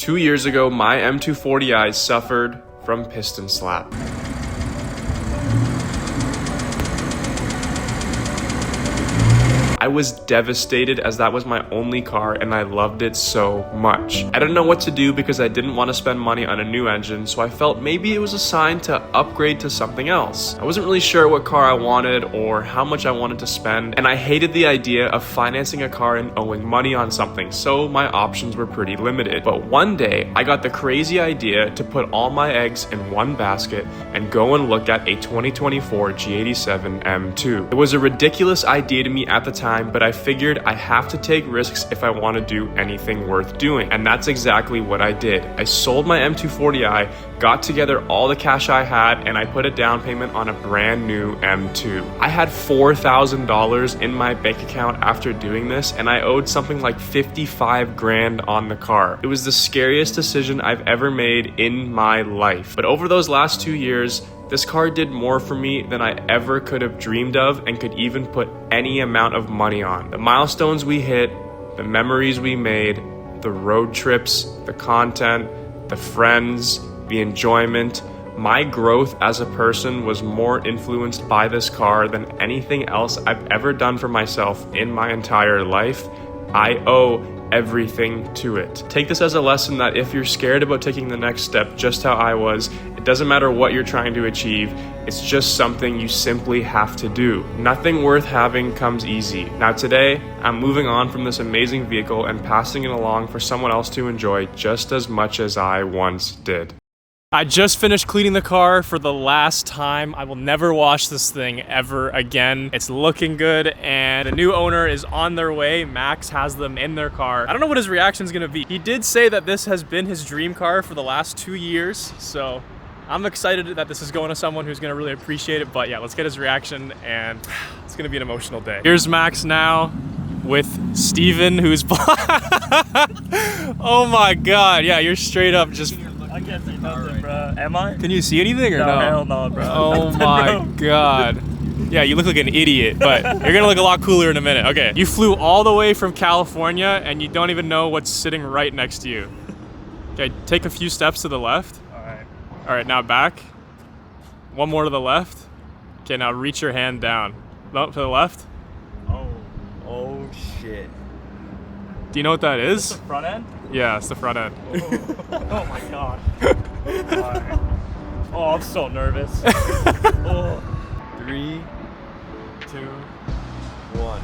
2 years ago, my M240i suffered from piston slap. I was devastated as that was my only car and I loved it so much. I didn't know what to do because I didn't want to spend money on a new engine, so I felt maybe it was a sign to upgrade to something else. I wasn't really sure what car I wanted or how much I wanted to spend, and I hated the idea of financing a car and owing money on something, so my options were pretty limited. But one day, I got the crazy idea to put all my eggs in one basket and go and look at a 2024 G87 M2. It was a ridiculous idea to me at the time, but I figured I have to take risks if I want to do anything worth doing. And that's exactly what I did. I sold my M240i, got together all the cash I had, and I put a down payment on a brand new M2. I had $4,000 in my bank account after doing this, and I owed something like 55 grand on the car. It was the scariest decision I've ever made in my life. But over those last 2 years, this car did more for me than I ever could have dreamed of and could even put any amount of money on. The milestones we hit, the memories we made, the road trips, the content, the friends, the enjoyment. My growth as a person was more influenced by this car than anything else I've ever done for myself in my entire life. I owe everything to it. Take this as a lesson that if you're scared about taking the next step, just how I was, it doesn't matter what you're trying to achieve, it's just something you simply have to do. Nothing worth having comes easy. Now today, I'm moving on from this amazing vehicle and passing it along for someone else to enjoy just as much as I once did. I just finished cleaning the car for the last time. I will never wash this thing ever again. It's looking good and the new owner is on their way. Max has them in their car. I don't know what his reaction is gonna be. He did say that this has been his dream car for the last 2 years. So I'm excited that this is going to someone who's gonna really appreciate it. But yeah, let's get his reaction and it's gonna be an emotional day. Here's Max now with Steven, who's oh my God. Yeah, you're straight up just I can't see nothing, bro. Am I? Can you see anything or no? No, hell no, bro. Oh my God. Yeah, you look like an idiot, but you're gonna look a lot cooler in a minute. Okay, you flew all the way from California and you don't even know what's sitting right next to you. Okay, take a few steps to the left. All right, now back. One more to the left. Okay, now reach your hand down. No, to the left. Oh shit. Do you know what that is? The front end? Yeah, it's the front end. Oh my God. Right. Oh, I'm so nervous. Oh. 3, 2, 1.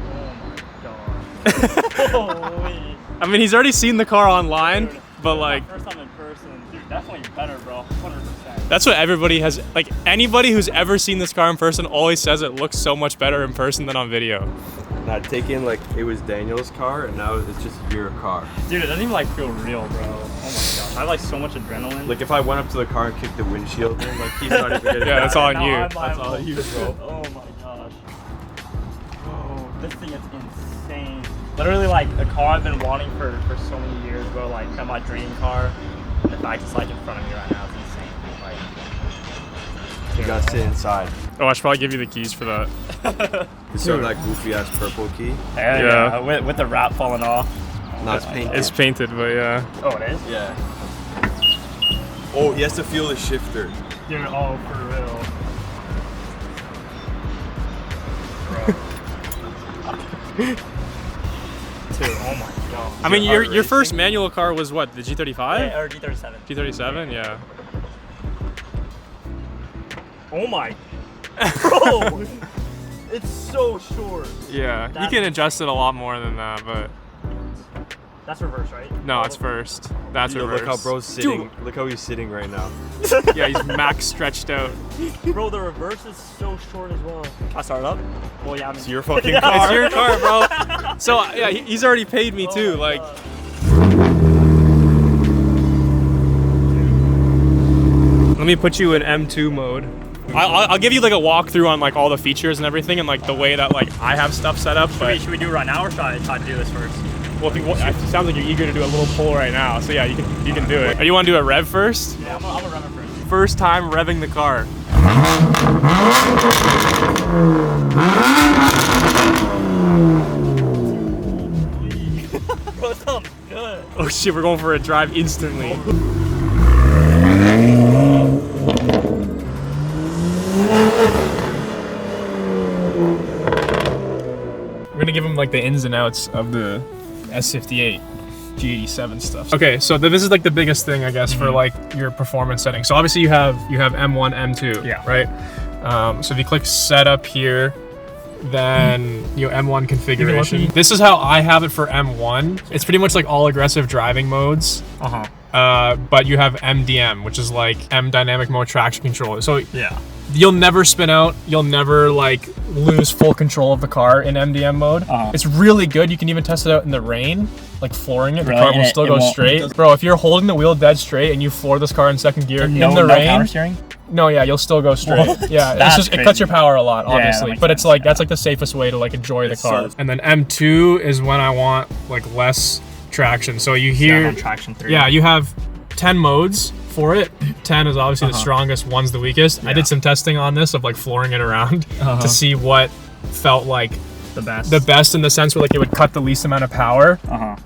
Oh my God. Holy. I mean, he's already seen the car online, Dude, but like, first time in person, dude, definitely better, bro. 100%. that's what everybody has, like anybody who's ever seen this car in person always says it looks so much better in person than on video. Not taking like it was Daniel's car and now it's just your car. Dude, it doesn't even like feel real, bro. Oh my gosh. I have like so much adrenaline. Like if I went up to the car and kicked the windshield in, like he's not even gonna Yeah, that's all on No, you. I'm That's all you, bro. Oh my gosh. Oh, this thing is insane. Literally like a car I've been wanting for so many years, bro. Like my dream car. And the fact it's like in front of me right now is insane. Like, You gotta sit inside. Oh, I should probably give you the keys for that. It's sort of that goofy ass purple key. yeah. With the wrap falling off. No, it's painted. It's painted, but yeah. Oh, it is? Yeah. Oh, he has to feel the shifter. Dude, oh, for real. Bro. Dude, oh my God. I mean, Your your first racing? manual car was what? The G35? Yeah, or G37. G37, yeah. Oh my. Bro! It's so short. Yeah, you That's- can adjust it a lot more than that, but That's reverse, right? no, it's first. That's Yo, reverse. look how bro's sitting. Look how he's sitting right now. Yeah, he's max stretched out. Bro, the reverse is so short as well. Can I start it up? Well, yeah, I mean. It's your fucking Yeah. car. It's your car, bro. So yeah, he's already paid me too. Oh my Like, God. let me put you in M2 mode. I'll give you like a walkthrough on like all the features and everything and like the way that like I have stuff set up. But Should we do it right now or should I try to do this first? well, if you, it sounds like you're eager to do a little pull right now. So yeah, you can do it. Or you want to do a rev first? Yeah, I'm gonna run it first. First time revving the car. Bro, it sounds good. Oh shit, we're going for a drive instantly. We're gonna give him like the ins and outs of the S58 G87 stuff. Okay, so this is like the biggest thing, I guess, for like your performance settings. So obviously you have M1, M2, Yeah. right? So if you click setup here, then M1 configuration. This is how I have it for M1. It's pretty much like all aggressive driving modes. But you have MDM, which is like M dynamic mode traction control. So Yeah. you'll never spin out. You'll never like lose full control of the car in MDM mode. It's really good. You can even test it out in the rain, like flooring it. The car will still go straight. Bro, if you're holding the wheel dead straight and you floor this car in second gear in the rain, power steering? no, yeah, you'll still go straight. What? Yeah, That's it's just it cuts your power a lot, that obviously. makes But it's sense, like that's like the safest way to like enjoy the car. so- And then M2 is when I want like less traction. So you hear, on traction 3. yeah, you have 10 modes for it. 10 is obviously the strongest, 1's the weakest. I did some testing on this of like flooring it around to see what felt like the best. the best in the sense where like it would cut the least amount of power,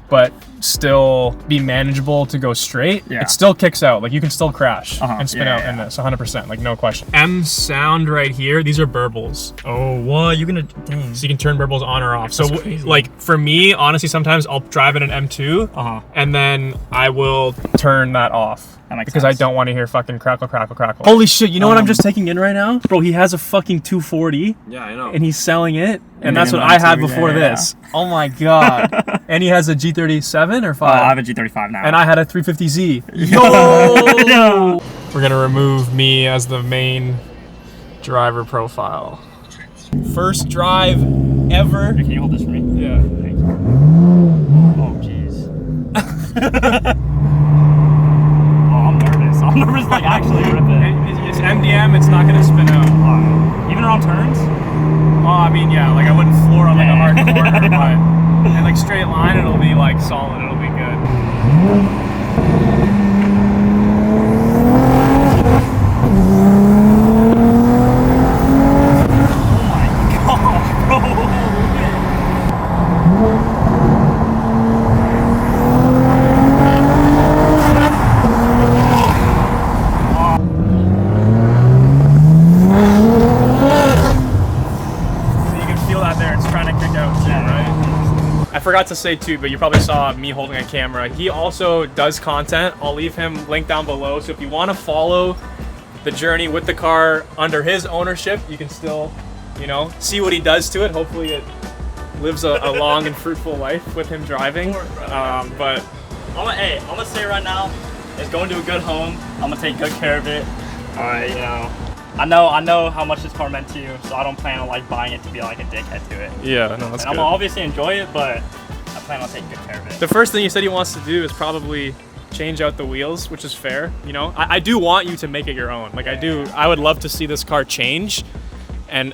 but still be manageable to go straight. Yeah. It still kicks out. Like you can still crash and spin Yeah, out yeah, in this 100%, like no question. M sound right here, these are burbles. Oh, what? You're gonna, dang. So you can turn burbles on or off. So That's crazy. like for me, honestly, sometimes I'll drive in an M2 and then I will turn that off. That makes Because sense. I don't want to hear fucking crackle, crackle, crackle. Holy shit, you know what I'm just taking in right now? Bro, he has a fucking 240 Yeah, I know. and he's selling it. And And that's then what I had M2, before yeah. this. Oh my God. And he has a G37 or 5? I have a G35 now. And I had a 350Z. Yo! We're gonna remove me as the main driver profile. First drive ever. Can you hold this for me? Yeah. Thanks. Oh, jeez. Oh, I'm nervous. I'm nervous, like, actually rip it. It's MDM, it's not gonna spin out. Even around turns? Oh, I mean, yeah, like I wouldn't floor on like a hard corner, but in like straight line, it'll be like solid, it'll be good. I forgot to say too, but you probably saw me holding a camera. He also does content. I'll leave him link down below. So if you want to follow the journey with the car under his ownership, you can still, see what he does to it. Hopefully it lives a long and fruitful life with him driving. But I'm gonna say right now, it's going to a good home. I'm gonna take good care of it. I know how much this car meant to you, so I don't plan on like buying it to be like a dickhead to it. yeah, no, that's And I'm good. gonna obviously enjoy it, but I plan on taking good care of it. The first thing he said he wants to do is probably change out the wheels, which is fair. I do want you to make it your own. Like I would love to see this car change and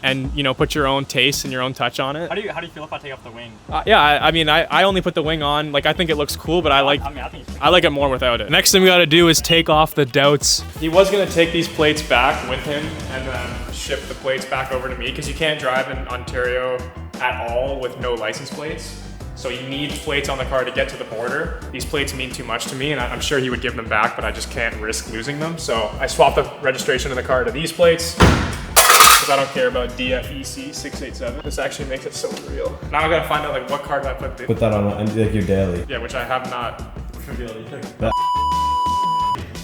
put your own taste and your own touch on it. How do you feel if I take off the wing? I mean, I only put the wing on. Like, I think it looks cool, but I think it's I like it more without it. Next thing we gotta do is take off the Doubts. He was gonna take these plates back with him and then ship the plates back over to me because you can't drive in Ontario at all with no license plates. So you need plates on the car to get to the border. These plates mean too much to me and I'm sure he would give them back, but I just can't risk losing them. So I swapped the registration of the car to these plates. Because I don't care about DFEC 687. This actually makes it so real. Now I gotta find out like what car do I put the, Put that on like your daily. yeah, which I have not.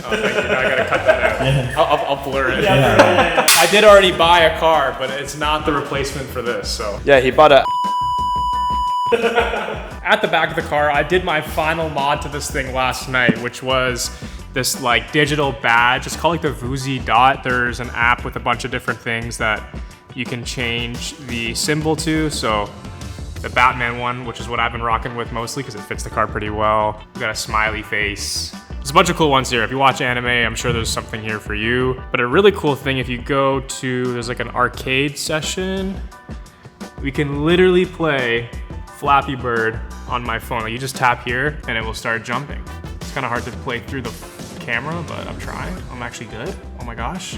Oh, thank you. Now I gotta cut that out. I'll blur it. I did already buy a car, but it's not the replacement for this, so. Yeah, he bought a. At the back of the car, I did my final mod to this thing last night, which was this like digital badge. It's called like the Vuzi Dot. There's an app with a bunch of different things that you can change the symbol to. So the Batman one, which is what I've been rocking with mostly because it fits the car pretty well. We got a smiley face. There's a bunch of cool ones here. If you watch anime, I'm sure there's something here for you. But a really cool thing, if you go to, there's like an arcade session, we can literally play Flappy Bird on my phone. Like you just tap here and it will start jumping. It's kind of hard to play through the camera, but I'm trying. I'm actually good. Oh my gosh.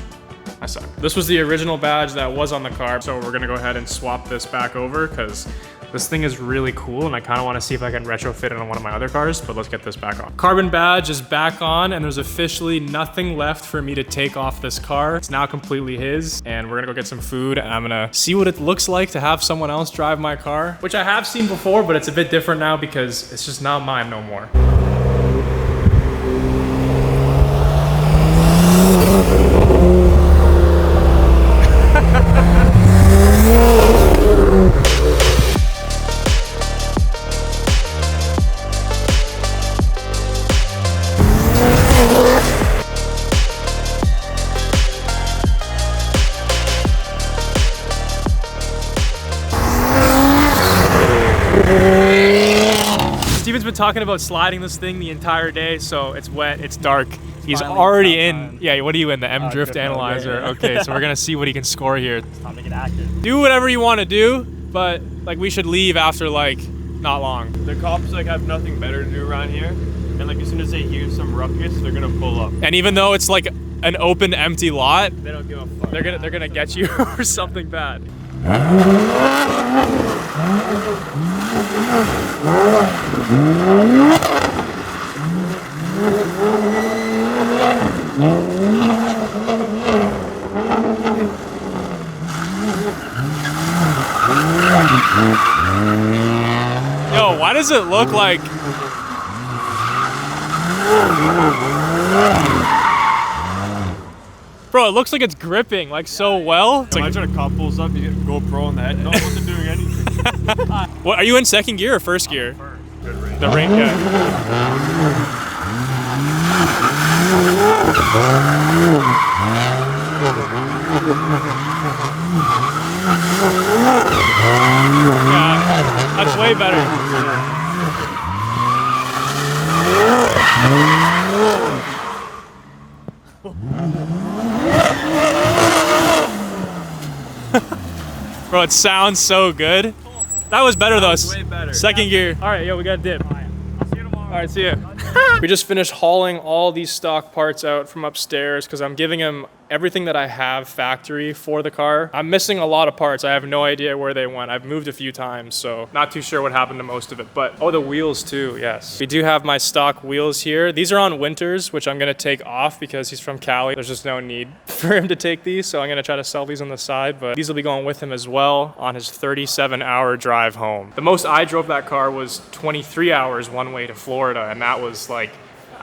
I suck. This was the original badge that was on the car, so we're gonna go ahead and swap this back over because This thing is really cool, and I kind of want to see if I can retrofit it on one of my other cars, but let's get this back on. Carbon badge is back on, and there's officially nothing left for me to take off this car. It's now completely his, and we're gonna go get some food, and I'm gonna see what it looks like to have someone else drive my car, which I have seen before, but it's a bit different now because it's just not mine no more. Steven's been talking about sliding this thing the entire day, so it's wet, it's dark. He's finally already about in. time. Yeah, what are you in? The M Drift Drift Analyzer. Analyzer, yeah. Okay, so we're gonna see what he can score here. Time to get active. Do whatever you want to do, but like we should leave after like not long. The cops like have nothing better to do around here, and like as soon as they hear some ruckus, they're gonna pull up. And even though it's like an open, empty lot, They don't give a fuck. they're gonna get you for something bad. Yo, why does it look like... Bro, it looks like it's gripping like so well. It's like, Imagine a cop pulls up, you get a GoPro on the head. No one's doing anything. what, are you in second gear or first gear? Good range. The ring, yeah. Yeah, that's way better. Bro, it sounds so good. That was better though. Way better. Second gear. All right, yo, we got a dip. I'll see you tomorrow. All right, see ya. We just finished hauling all these stock parts out from upstairs because I'm giving him everything that I have factory for the car. I'm missing a lot of parts. I have no idea where they went. I've moved a few times, so not too sure what happened to most of it. But, oh, the wheels too, yes. We do have my stock wheels here. These are on Winters, which I'm gonna take off because he's from Cali. There's just no need for him to take these, so I'm gonna try to sell these on the side, but these will be going with him as well on his 37-hour drive home. The most I drove that car was 23 hours one way to Florida, and that was like,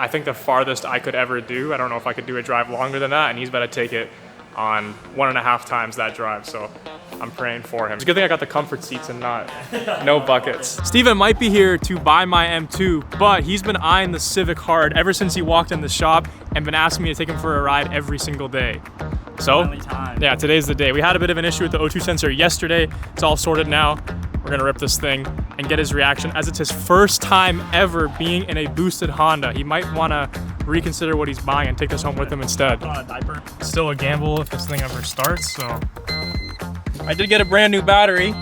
I think the farthest I could ever do. I don't know if I could do a drive longer than that, and he's about to take it on 1.5 times that drive, so I'm praying for him. It's a good thing I got the comfort seats and not no buckets. Steven might be here to buy my M2, but he's been eyeing the Civic hard ever since he walked in the shop and been asking me to take him for a ride every single day. So, Finally time. yeah, today's the day. We had a bit of an issue with the O2 sensor yesterday. It's all sorted now. We're gonna rip this thing and get his reaction as it's his first time ever being in a boosted Honda. He might wanna reconsider what he's buying and take this home with him instead. On a diaper. Still a gamble if this thing ever starts, so. I did get a brand new battery.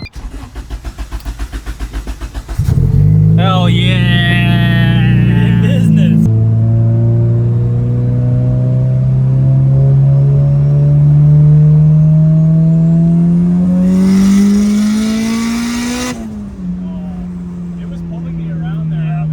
Hell yeah! Business. It was pulling me around there.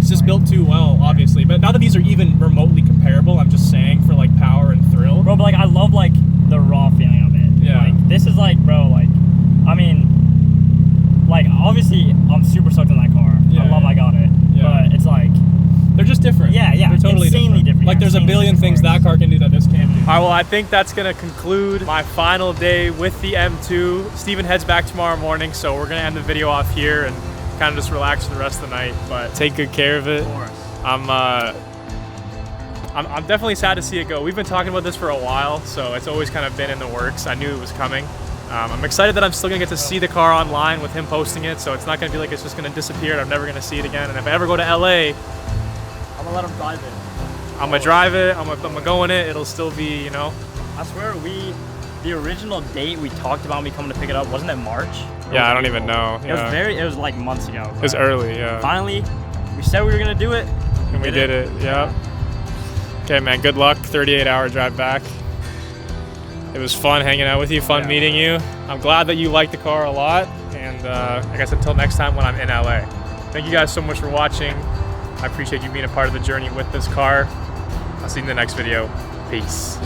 it's just built too well, obviously. But not that these are even remotely comparable. I'm just saying for like power and thrill. Bro, but like I love like the raw feeling of it. Yeah. Like this is like, bro, like I mean, like obviously I'm super stoked on that car. Yeah, I love I got it. Yeah. But it's like, They're just different. Yeah, yeah, They're totally insanely different. Like Yeah, there's a insanely billion different things cars. that car can do that this can't do. All right, well, I think that's gonna conclude my final day with the M2. Steven heads back tomorrow morning, so we're gonna end the video off here and kind of just relax for the rest of the night. But take good care of it. Of course. I'm definitely sad to see it go. We've been talking about this for a while, so it's always kind of been in the works. I knew it was coming. I'm excited that I'm still gonna get to see the car online with him posting it, so it's not gonna be like it's just gonna disappear and I'm never gonna see it again. And if I ever go to LA, I'm gonna let him drive it. I'm gonna drive it, I'm gonna go in it, it'll still be, you know. I swear the original date we talked about me coming to pick it up, wasn't it March? Or Yeah, was I it don't even April? know. Yeah. It was like months ago. It was early, yeah. Finally, we said we were gonna do it. And we did it, yeah. Okay, man, good luck. 38-hour drive back. It was fun hanging out with you, fun meeting you. I'm glad that you liked the car a lot. And I guess until next time when I'm in LA. Thank you guys so much for watching. I appreciate you being a part of the journey with this car. I'll see you in the next video. Peace.